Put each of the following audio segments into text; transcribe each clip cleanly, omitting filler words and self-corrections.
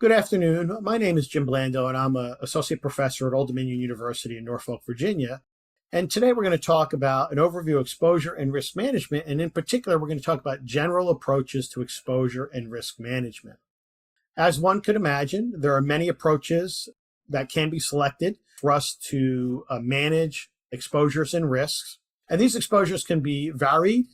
Good afternoon. My name is Jim Blando, and I'm an associate professor at Old Dominion University in Norfolk, Virginia. And today we're going to talk about an overview of exposure and risk management. And in particular, we're going to talk about general approaches to exposure and risk management. As one could imagine, there are many approaches that can be selected for us to manage exposures and risks. And these exposures can be varied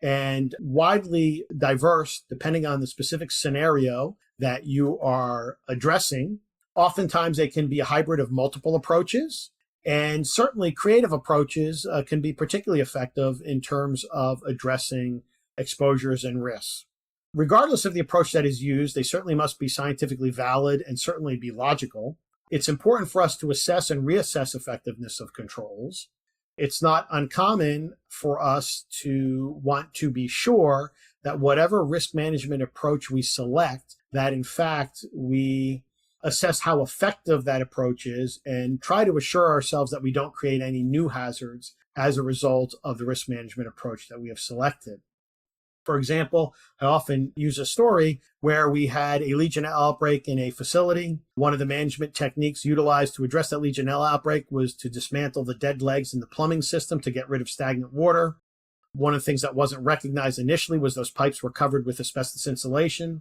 and widely diverse depending on the specific scenario that you are addressing. Oftentimes, they can be a hybrid of multiple approaches, and certainly creative approaches can be particularly effective in terms of addressing exposures and risks. Regardless of the approach that is used, they certainly must be scientifically valid and certainly be logical. It's important for us to assess and reassess effectiveness of controls. It's not uncommon for us to want to be sure that whatever risk management approach we select, that in fact we assess how effective that approach is and try to assure ourselves that we don't create any new hazards as a result of the risk management approach that we have selected. For example, I often use a story where we had a Legionella outbreak in a facility. One of the management techniques utilized to address that Legionella outbreak was to dismantle the dead legs in the plumbing system to get rid of stagnant water. One of the things that wasn't recognized initially was those pipes were covered with asbestos insulation.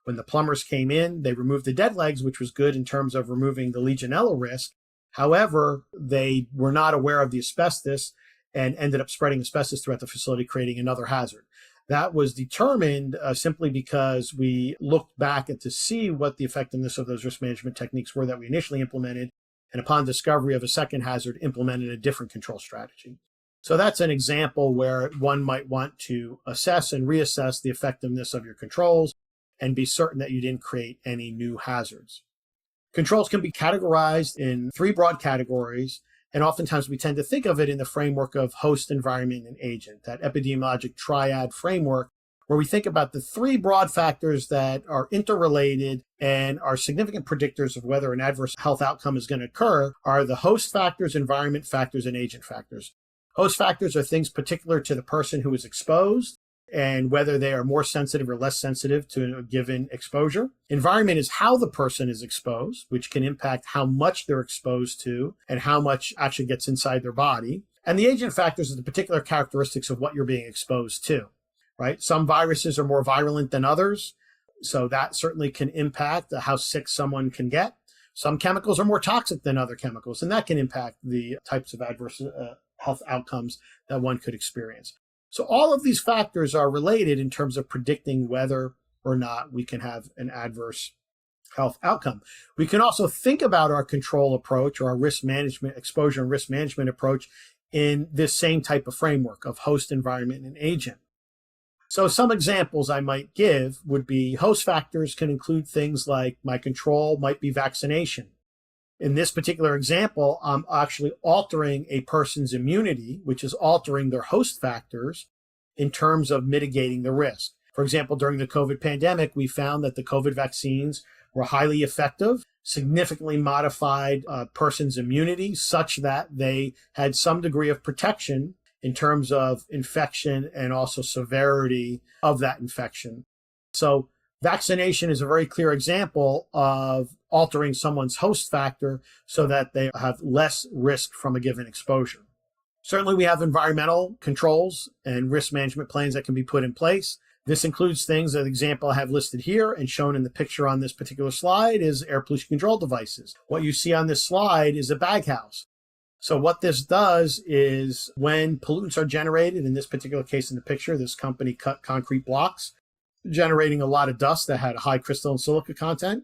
When the plumbers came in, they removed the dead legs, which was good in terms of removing the Legionella risk. However, they were not aware of the asbestos and ended up spreading asbestos throughout the facility, creating another hazard. That was determined simply because we looked back to see what the effectiveness of those risk management techniques were that we initially implemented, and upon discovery of a second hazard, implemented a different control strategy. So that's an example where one might want to assess and reassess the effectiveness of your controls and be certain that you didn't create any new hazards. Controls can be categorized in three broad categories, and oftentimes we tend to think of it in the framework of host, environment, and agent, that epidemiologic triad framework, where we think about the three broad factors that are interrelated and are significant predictors of whether an adverse health outcome is going to occur are the host factors, environment factors, and agent factors. Host factors are things particular to the person who is exposed and whether they are more sensitive or less sensitive to a given exposure. Environment is how the person is exposed, which can impact how much they're exposed to and how much actually gets inside their body. And the agent factors are the particular characteristics of what you're being exposed to, right? Some viruses are more virulent than others, so that certainly can impact how sick someone can get. Some chemicals are more toxic than other chemicals, and that can impact the types of adverse health outcomes that one could experience. So all of these factors are related in terms of predicting whether or not we can have an adverse health outcome. We can also think about our control approach or our risk management, exposure and risk management approach in this same type of framework of host, environment, and agent. So some examples I might give would be host factors can include things like my control might be vaccination. In this particular example, I'm actually altering a person's immunity, which is altering their host factors in terms of mitigating the risk. For example, during the COVID pandemic, we found that the COVID vaccines were highly effective, significantly modified a person's immunity such that they had some degree of protection in terms of infection and also severity of that infection. So vaccination is a very clear example of altering someone's host factor so that they have less risk from a given exposure. Certainly, we have environmental controls and risk management plans that can be put in place. This includes things, an example I have listed here and shown in the picture on this particular slide is air pollution control devices. What you see on this slide is a baghouse. So what this does is when pollutants are generated, in this particular case in the picture, this company cut concrete blocks, generating a lot of dust that had a high crystalline silica content,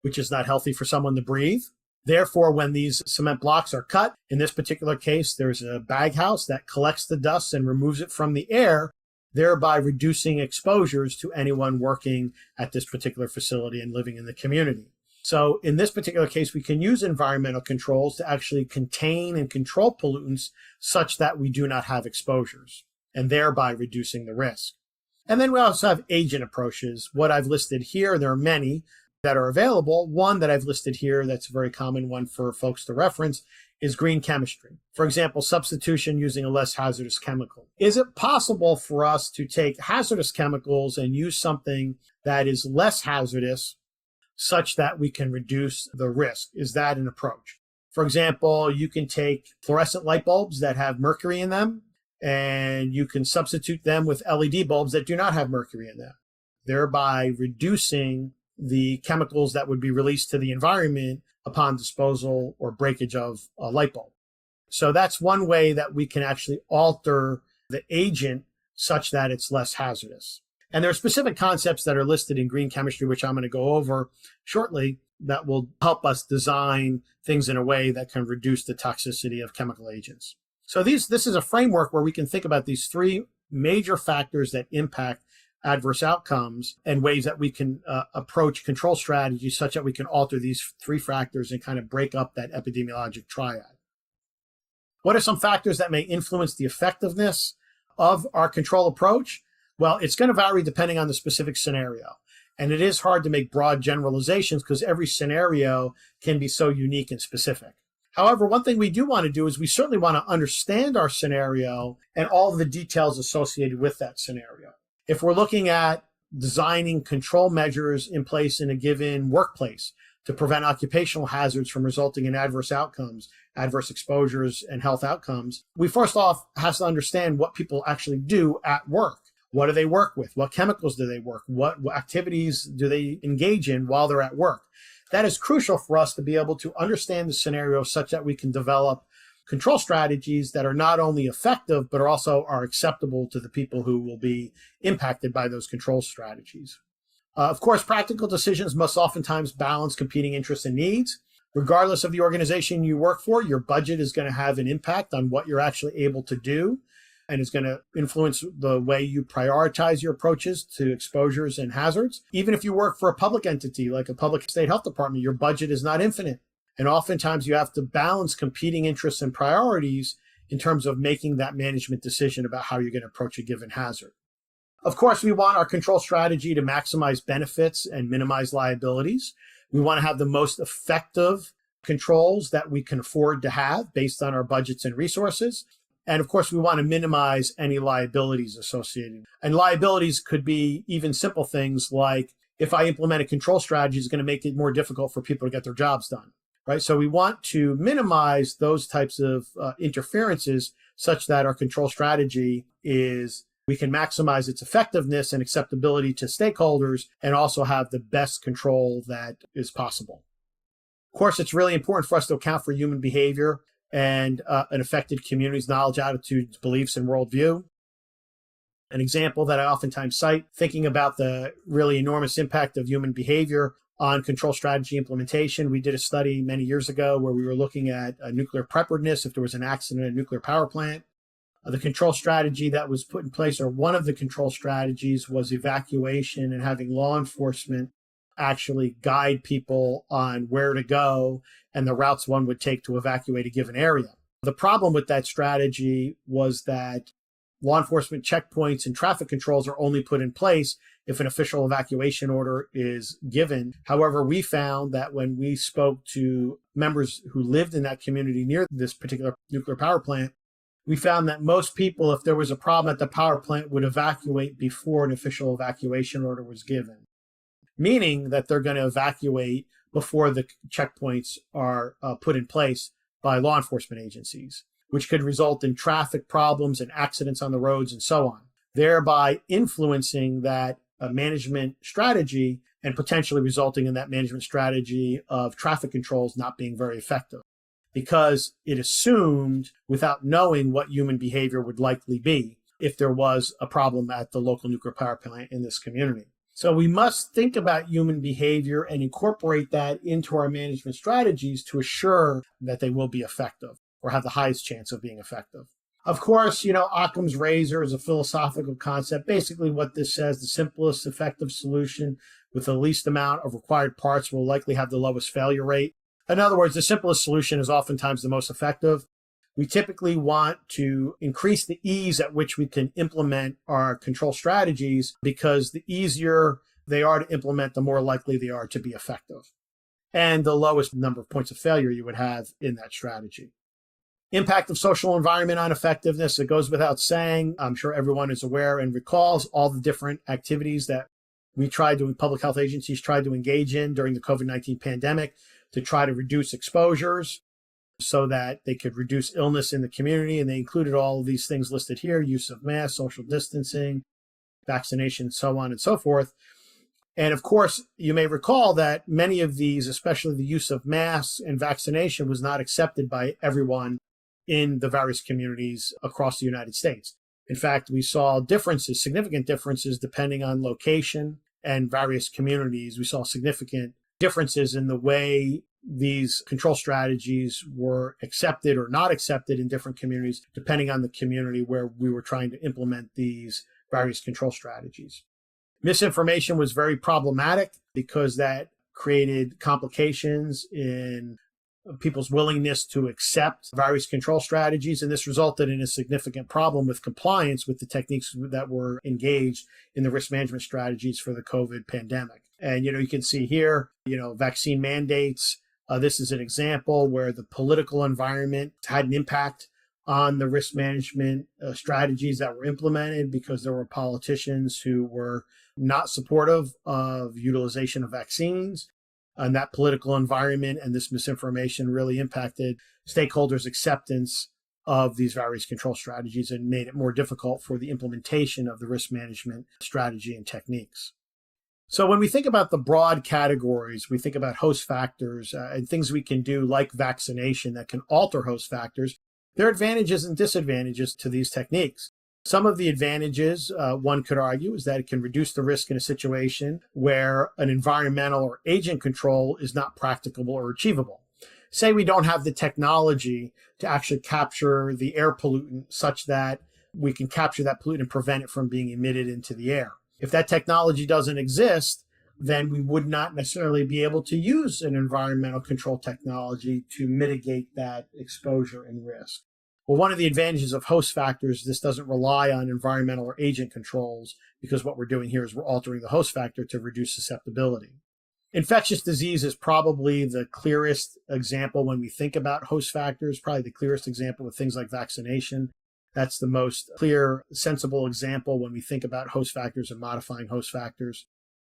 which is not healthy for someone to breathe. Therefore, when these cement blocks are cut, in this particular case, there's a baghouse that collects the dust and removes it from the air, thereby reducing exposures to anyone working at this particular facility and living in the community. So in this particular case, we can use environmental controls to actually contain and control pollutants such that we do not have exposures, and thereby reducing the risk. And then we also have agent approaches. What I've listed here, there are many that are available. One that I've listed here that's a very common one for folks to reference is green chemistry. For example, substitution using a less hazardous chemical. Is it possible for us to take hazardous chemicals and use something that is less hazardous such that we can reduce the risk. Is that an approach? For example, you can take fluorescent light bulbs that have mercury in them, and you can substitute them with LED bulbs that do not have mercury in them, thereby reducing the chemicals that would be released to the environment upon disposal or breakage of a light bulb. So that's one way that we can actually alter the agent such that it's less hazardous. And there are specific concepts that are listed in green chemistry, which I'm going to go over shortly, that will help us design things in a way that can reduce the toxicity of chemical agents. So this is a framework where we can think about these three major factors that impact adverse outcomes and ways that we can approach control strategies such that we can alter these three factors and kind of break up that epidemiologic triad. What are some factors that may influence the effectiveness of our control approach? Well, it's going to vary depending on the specific scenario. And it is hard to make broad generalizations because every scenario can be so unique and specific. However, one thing we do want to do is we certainly want to understand our scenario and all of the details associated with that scenario. If we're looking at designing control measures in place in a given workplace to prevent occupational hazards from resulting in adverse outcomes, adverse exposures, and health outcomes, we first off have to understand what people actually do at work. What do they work with? What chemicals do they work? What activities do they engage in while they're at work? That is crucial for us to be able to understand the scenario such that we can develop control strategies that are not only effective, but also are acceptable to the people who will be impacted by those control strategies. Of course, practical decisions must oftentimes balance competing interests and needs. Regardless of the organization you work for, your budget is going to have an impact on what you're actually able to do, and is going to influence the way you prioritize your approaches to exposures and hazards. Even if you work for a public entity like a public state health department, your budget is not infinite. And oftentimes you have to balance competing interests and priorities in terms of making that management decision about how you're going to approach a given hazard. Of course, we want our control strategy to maximize benefits and minimize liabilities. We want to have the most effective controls that we can afford to have based on our budgets and resources. And of course, we want to minimize any liabilities associated. And liabilities could be even simple things like if I implement a control strategy, it's going to make it more difficult for people to get their jobs done, right? So we want to minimize those types of interferences such that our control strategy we can maximize its effectiveness and acceptability to stakeholders and also have the best control that is possible. Of course, it's really important for us to account for human behavior and an affected community's knowledge, attitudes, beliefs, and worldview. An example that I oftentimes cite, thinking about the really enormous impact of human behavior on control strategy implementation. We did a study many years ago where we were looking at nuclear preparedness if there was an accident at a nuclear power plant. The control strategy that was put in place, or one of the control strategies, was evacuation and having law enforcement actually guide people on where to go and the routes one would take to evacuate a given area. The problem with that strategy was that law enforcement checkpoints and traffic controls are only put in place if an official evacuation order is given. However, we found that when we spoke to members who lived in that community near this particular nuclear power plant, we found that most people, if there was a problem at the power plant, would evacuate before an official evacuation order was given, meaning that they're going to evacuate before the checkpoints are put in place by law enforcement agencies, which could result in traffic problems and accidents on the roads and so on, thereby influencing that management strategy and potentially resulting in that management strategy of traffic controls not being very effective, because it assumed, without knowing what human behavior would likely be, if there was a problem at the local nuclear power plant in this community. So we must think about human behavior and incorporate that into our management strategies to assure that they will be effective or have the highest chance of being effective. Of course, Occam's razor is a philosophical concept. Basically what this says, the simplest effective solution with the least amount of required parts will likely have the lowest failure rate. In other words, the simplest solution is oftentimes the most effective. We typically want to increase the ease at which we can implement our control strategies, because the easier they are to implement, the more likely they are to be effective, and the lowest number of points of failure you would have in that strategy. Impact of social environment on effectiveness. It goes without saying. I'm sure everyone is aware and recalls all the different activities that public health agencies tried to engage in during the COVID-19 pandemic to try to reduce exposures so that they could reduce illness in the community. And they included all of these things listed here: use of masks, social distancing, vaccination, so on and so forth. And of course, you may recall that many of these, especially the use of masks and vaccination, was not accepted by everyone in the various communities across the United States. In fact, we saw differences, significant differences, depending on location and various communities. We saw significant differences in the way these control strategies were accepted or not accepted in different communities, depending on the community where we were trying to implement these various control strategies. Misinformation was very problematic because that created complications in people's willingness to accept various control strategies. And this resulted in a significant problem with compliance with the techniques that were engaged in the risk management strategies for the COVID pandemic. And, you can see here, vaccine mandates. This is an example where the political environment had an impact on the risk management strategies that were implemented, because there were politicians who were not supportive of utilization of vaccines. And that political environment and this misinformation really impacted stakeholders' acceptance of these various control strategies and made it more difficult for the implementation of the risk management strategy and techniques. So when we think about the broad categories, we think about host factors and things we can do like vaccination that can alter host factors. There are advantages and disadvantages to these techniques. Some of the advantages, one could argue, is that it can reduce the risk in a situation where an environmental or agent control is not practicable or achievable. Say we don't have the technology to actually capture the air pollutant such that we can capture that pollutant and prevent it from being emitted into the air. If that technology doesn't exist, then we would not necessarily be able to use an environmental control technology to mitigate that exposure and risk. Well, one of the advantages of host factors, this doesn't rely on environmental or agent controls, because what we're doing here is we're altering the host factor to reduce susceptibility. Infectious disease is probably the clearest example when we think about host factors, probably the clearest example with things like vaccination. That's the most clear, sensible example when we think about host factors and modifying host factors.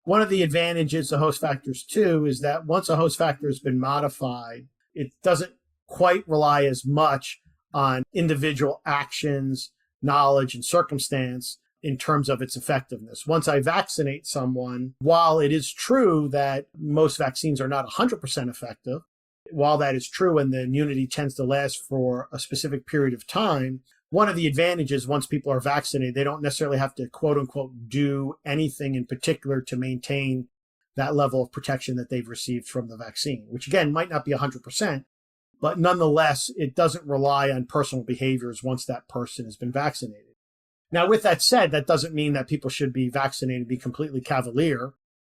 One of the advantages of host factors, too, is that once a host factor has been modified, it doesn't quite rely as much on individual actions, knowledge, and circumstance in terms of its effectiveness. Once I vaccinate someone, while it is true that most vaccines are not 100% effective, while that is true and the immunity tends to last for a specific period of time, one of the advantages, once people are vaccinated, they don't necessarily have to, quote unquote, do anything in particular to maintain that level of protection that they've received from the vaccine, which again might not be 100%, but nonetheless, it doesn't rely on personal behaviors once that person has been vaccinated. Now, with that said, that doesn't mean that people should be vaccinated, be completely cavalier,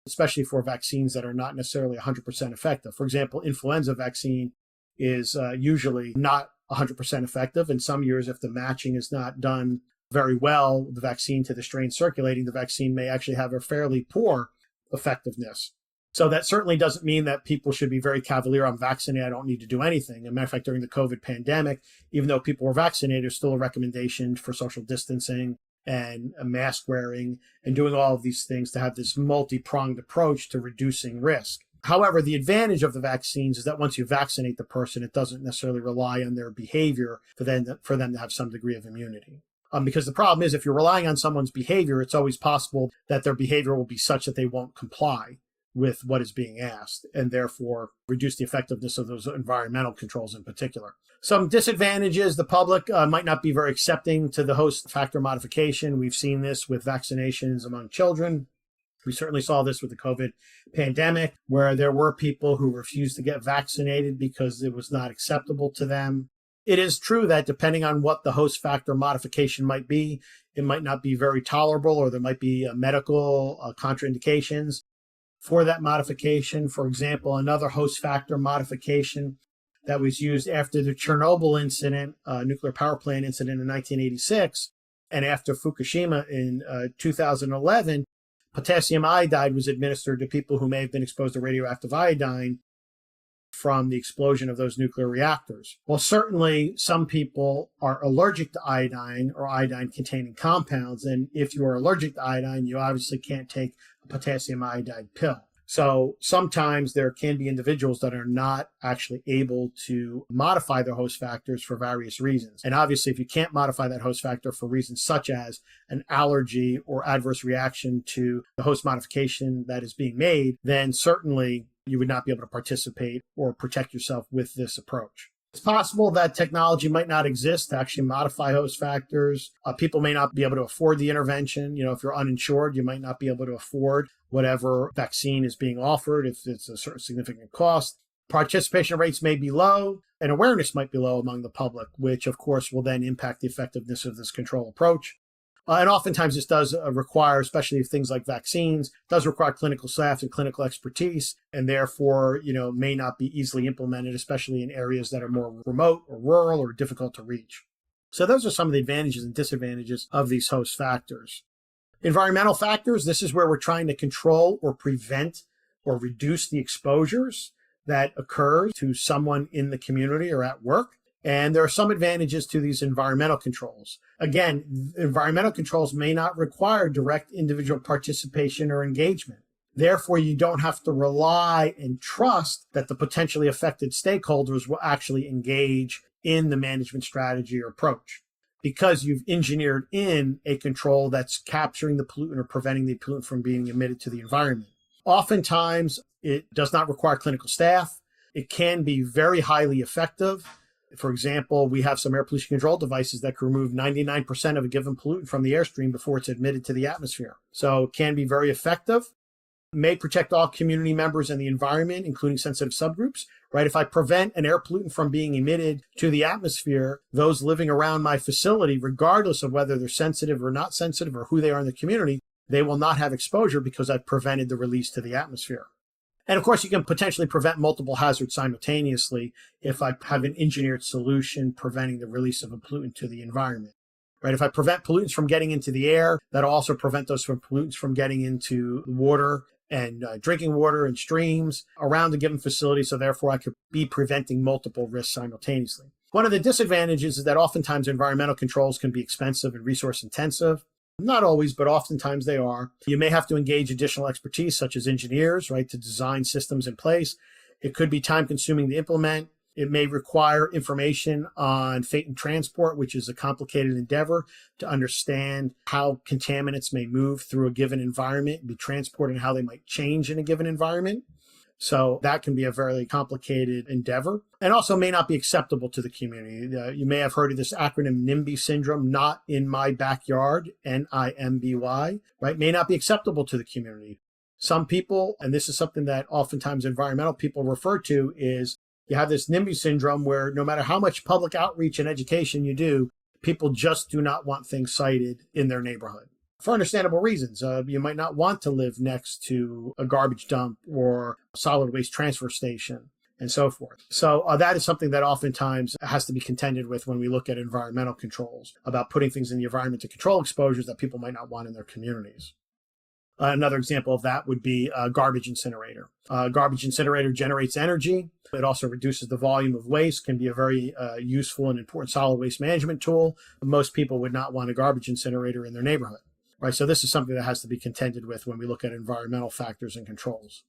especially for vaccines that are not necessarily 100% effective. For example, influenza vaccine is usually not 100% effective. In some years, if the matching is not done very well, the vaccine to the strain circulating, the vaccine may actually have a fairly poor effectiveness. So that certainly doesn't mean that people should be very cavalier. I'm vaccinated, I don't need to do anything. As a matter of fact, during the COVID pandemic, even though people were vaccinated, there's still a recommendation for social distancing and mask wearing and doing all of these things to have this multi-pronged approach to reducing risk. However, the advantage of the vaccines is that once you vaccinate the person, it doesn't necessarily rely on their behavior for them to have some degree of immunity. Because the problem is, if you're relying on someone's behavior, it's always possible that their behavior will be such that they won't comply with what is being asked, and therefore reduce the effectiveness of those environmental controls in particular. Some disadvantages: the public might not be very accepting to the host factor modification. We've seen this with vaccinations among children. We certainly saw this with the COVID pandemic, where there were people who refused to get vaccinated because it was not acceptable to them. It is true that depending on what the host factor modification might be, it might not be very tolerable, or there might be medical contraindications for that modification. For example, another host factor modification that was used after the Chernobyl incident, nuclear power plant incident in 1986, and after Fukushima in 2011, potassium iodide was administered to people who may have been exposed to radioactive iodine. from the explosion of those nuclear reactors. Well, certainly some people are allergic to iodine or iodine-containing compounds, and if you are allergic to iodine, you obviously can't take a potassium iodide pill. So sometimes there can be individuals that are not actually able to modify their host factors for various reasons. And obviously, if you can't modify that host factor for reasons such as an allergy or adverse reaction to the host modification that is being made, then certainly you would not be able to participate or protect yourself with this approach. It's possible that technology might not exist to actually modify host factors. People may not be able to afford the intervention. If you're uninsured, you might not be able to afford whatever vaccine is being offered if it's a certain significant cost. Participation rates may be low and awareness might be low among the public, which of course will then impact the effectiveness of this control approach. And oftentimes this does require, especially things like vaccines, does require clinical staff and clinical expertise, and therefore, may not be easily implemented, especially in areas that are more remote or rural or difficult to reach. So those are some of the advantages and disadvantages of these host factors. Environmental factors, this is where we're trying to control or prevent or reduce the exposures that occur to someone in the community or at work. And there are some advantages to these environmental controls. Again, environmental controls may not require direct individual participation or engagement. Therefore, you don't have to rely and trust that the potentially affected stakeholders will actually engage in the management strategy or approach, because you've engineered in a control that's capturing the pollutant or preventing the pollutant from being emitted to the environment. Oftentimes, it does not require clinical staff. It can be very highly effective. For example, we have some air pollution control devices that can remove 99% of a given pollutant from the airstream before it's admitted to the atmosphere. So it can be very effective. May protect all community members and the environment, including sensitive subgroups, right? If I prevent an air pollutant from being emitted to the atmosphere, those living around my facility, regardless of whether they're sensitive or not sensitive or who they are in the community, they will not have exposure because I've prevented the release to the atmosphere. And of course, you can potentially prevent multiple hazards simultaneously if I have an engineered solution preventing the release of a pollutant to the environment. Right? If I prevent pollutants from getting into the air, that'll also prevent those pollutants from getting into water and drinking water and streams around the given facility. So therefore, I could be preventing multiple risks simultaneously. One of the disadvantages is that oftentimes environmental controls can be expensive and resource intensive. Not always, but oftentimes they are. You may have to engage additional expertise, such as engineers, right, to design systems in place. It could be time consuming to implement. It may require information on fate and transport, which is a complicated endeavor to understand how contaminants may move through a given environment, be transported, and how they might change in a given environment. So that can be a very complicated endeavor, and also may not be acceptable to the community. You may have heard of this acronym NIMBY syndrome, not in my backyard, NIMBY, right? May not be acceptable to the community. Some people, and this is something that oftentimes environmental people refer to, is you have this NIMBY syndrome where no matter how much public outreach and education you do, people just do not want things cited in their neighborhood. For understandable reasons. You might not want to live next to a garbage dump or a solid waste transfer station and so forth. So that is something that oftentimes has to be contended with when we look at environmental controls, about putting things in the environment to control exposures that people might not want in their communities. Another example of that would be a garbage incinerator. A garbage incinerator generates energy. It also reduces the volume of waste, can be a very useful and important solid waste management tool. Most people would not want a garbage incinerator in their neighborhood. Right, so this is something that has to be contended with when we look at environmental factors and controls.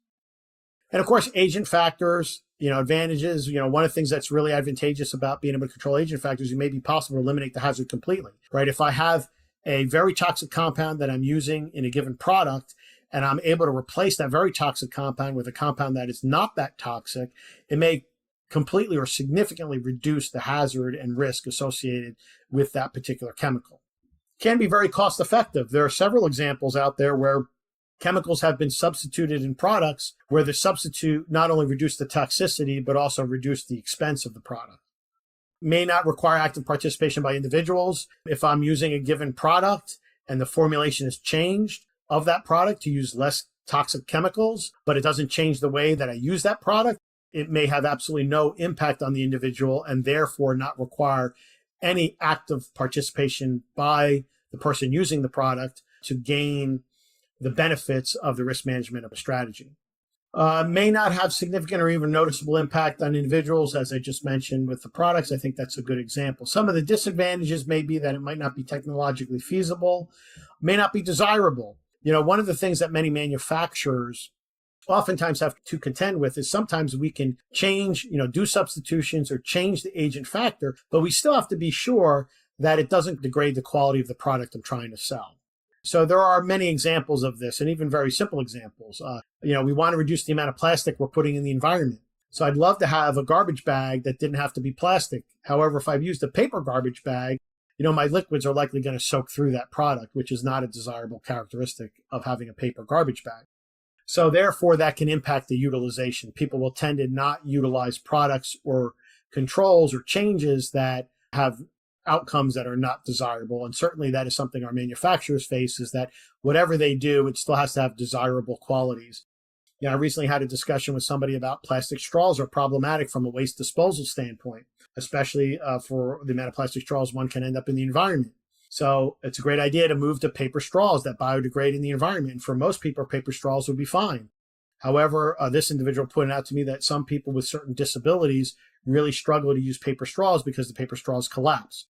And of course, agent factors, advantages, one of the things that's really advantageous about being able to control agent factors, it may be possible to eliminate the hazard completely, right? If I have a very toxic compound that I'm using in a given product, and I'm able to replace that very toxic compound with a compound that is not that toxic, it may completely or significantly reduce the hazard and risk associated with that particular chemical. Can be very cost effective. There are several examples out there where chemicals have been substituted in products where the substitute not only reduced the toxicity, but also reduced the expense of the product. May not require active participation by individuals. If I'm using a given product and the formulation is changed of that product to use less toxic chemicals, but it doesn't change the way that I use that product, it may have absolutely no impact on the individual and therefore not require any active participation by the person using the product to gain the benefits of the risk management of a strategy. May not have significant or even noticeable impact on individuals, as I just mentioned with the products. I think that's a good example. Some of the disadvantages may be that it might not be technologically feasible, may not be desirable. One of the things that many manufacturers oftentimes have to contend with is sometimes we can change, do substitutions or change the agent factor, but we still have to be sure that it doesn't degrade the quality of the product I'm trying to sell. So there are many examples of this, and even very simple examples. We want to reduce the amount of plastic we're putting in the environment. So I'd love to have a garbage bag that didn't have to be plastic. However, if I've used a paper garbage bag, my liquids are likely going to soak through that product, which is not a desirable characteristic of having a paper garbage bag. So therefore, that can impact the utilization. People will tend to not utilize products or controls or changes that have outcomes that are not desirable. And certainly that is something our manufacturers face, is that whatever they do, it still has to have desirable qualities. I recently had a discussion with somebody about plastic straws are problematic from a waste disposal standpoint, especially for the amount of plastic straws one can end up in the environment. So it's a great idea to move to paper straws that biodegrade in the environment. And for most people, paper straws would be fine. However, this individual pointed out to me that some people with certain disabilities really struggle to use paper straws because the paper straws collapse.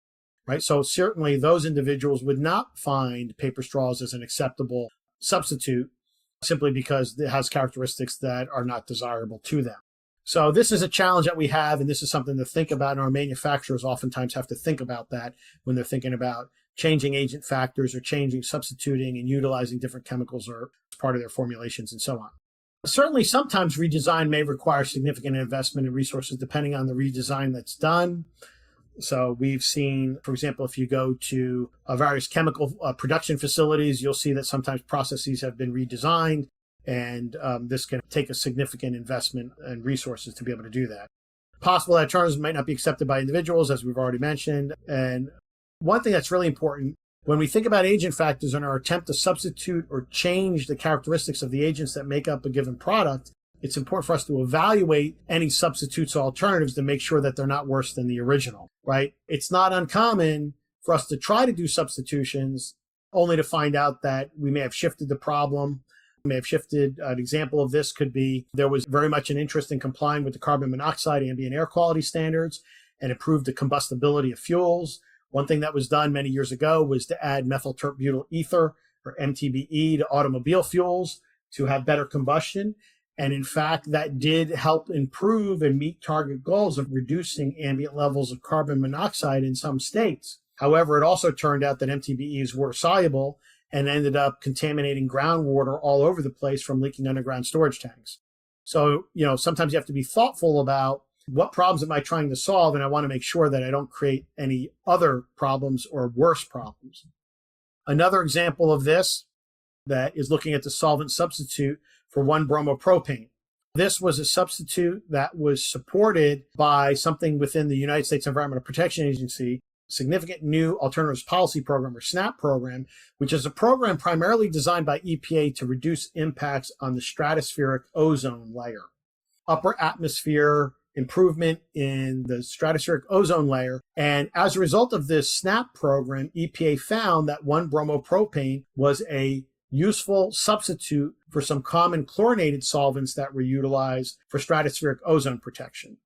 Right. So certainly those individuals would not find paper straws as an acceptable substitute simply because it has characteristics that are not desirable to them. So this is a challenge that we have, and this is something to think about. And our manufacturers oftentimes have to think about that when they're thinking about changing agent factors or changing, substituting, and utilizing different chemicals or as part of their formulations and so on. Certainly, sometimes redesign may require significant investment in resources depending on the redesign that's done. So we've seen, for example, if you go to various chemical production facilities, you'll see that sometimes processes have been redesigned, and this can take a significant investment and resources to be able to do that. Possible alternatives might not be accepted by individuals, as we've already mentioned. And one thing that's really important, when we think about agent factors in our attempt to substitute or change the characteristics of the agents that make up a given product, it's important for us to evaluate any substitutes or alternatives to make sure that they're not worse than the original, right? It's not uncommon for us to try to do substitutions only to find out that we may have shifted the problem, may have shifted. An example of this could be there was very much an interest in complying with the carbon monoxide ambient air quality standards and improve the combustibility of fuels. One thing that was done many years ago was to add methyl tert-butyl ether, or MTBE, to automobile fuels to have better combustion. And in fact, that did help improve and meet target goals of reducing ambient levels of carbon monoxide in some states. However, it also turned out that MTBEs were soluble and ended up contaminating groundwater all over the place from leaking underground storage tanks. So, sometimes you have to be thoughtful about what problems am I trying to solve, and I want to make sure that I don't create any other problems or worse problems. Another example of this that is looking at the solvent substitute for 1-bromopropane. This was a substitute that was supported by something within the United States Environmental Protection Agency, Significant New Alternatives Policy Program, or SNAP program, which is a program primarily designed by EPA to reduce impacts on the stratospheric ozone layer. Upper atmosphere improvement in the stratospheric ozone layer. And as a result of this SNAP program, EPA found that 1-bromopropane was a useful substitute for some common chlorinated solvents that were utilized for stratospheric ozone protection.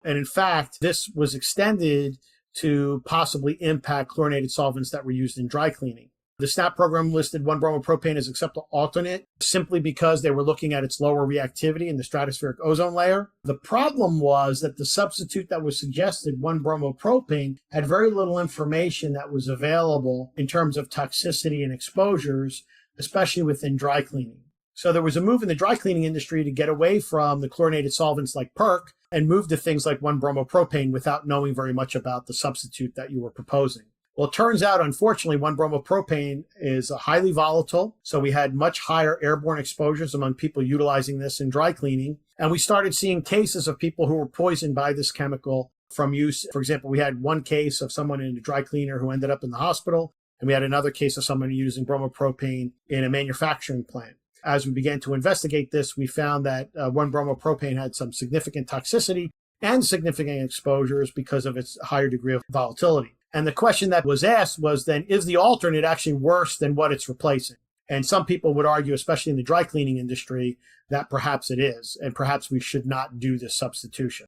And in fact, this was extended to possibly impact chlorinated solvents that were used in dry cleaning. The SNAP program listed 1-bromopropane as acceptable alternate simply because they were looking at its lower reactivity in the stratospheric ozone layer. The problem was that the substitute that was suggested, 1-bromopropane, had very little information that was available in terms of toxicity and exposures, especially within dry cleaning. So there was a move in the dry cleaning industry to get away from the chlorinated solvents like PERC and move to things like 1-bromopropane without knowing very much about the substitute that you were proposing. Well, it turns out, unfortunately, 1-bromopropane is highly volatile. So we had much higher airborne exposures among people utilizing this in dry cleaning. And we started seeing cases of people who were poisoned by this chemical from use. For example, we had one case of someone in a dry cleaner who ended up in the hospital. And we had another case of someone using bromopropane in a manufacturing plant. As we began to investigate this, we found that 1-bromopropane had some significant toxicity and significant exposures because of its higher degree of volatility. And the question that was asked was then, is the alternate actually worse than what it's replacing? And some people would argue, especially in the dry cleaning industry, that perhaps it is, and perhaps we should not do this substitution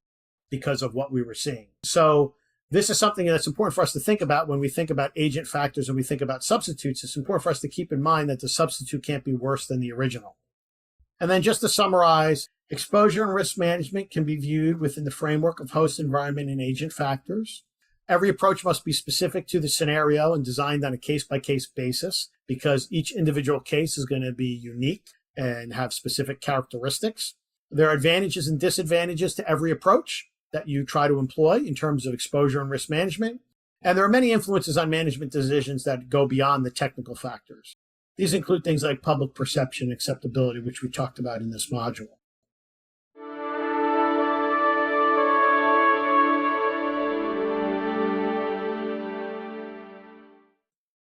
because of what we were seeing. So this is something that's important for us to think about when we think about agent factors and we think about substitutes. It's important for us to keep in mind that the substitute can't be worse than the original. And then just to summarize, exposure and risk management can be viewed within the framework of host environment and agent factors. Every approach must be specific to the scenario and designed on a case-by-case basis because each individual case is going to be unique and have specific characteristics. There are advantages and disadvantages to every approach that you try to employ in terms of exposure and risk management. And there are many influences on management decisions that go beyond the technical factors. These include things like public perception and acceptability, which we talked about in this module.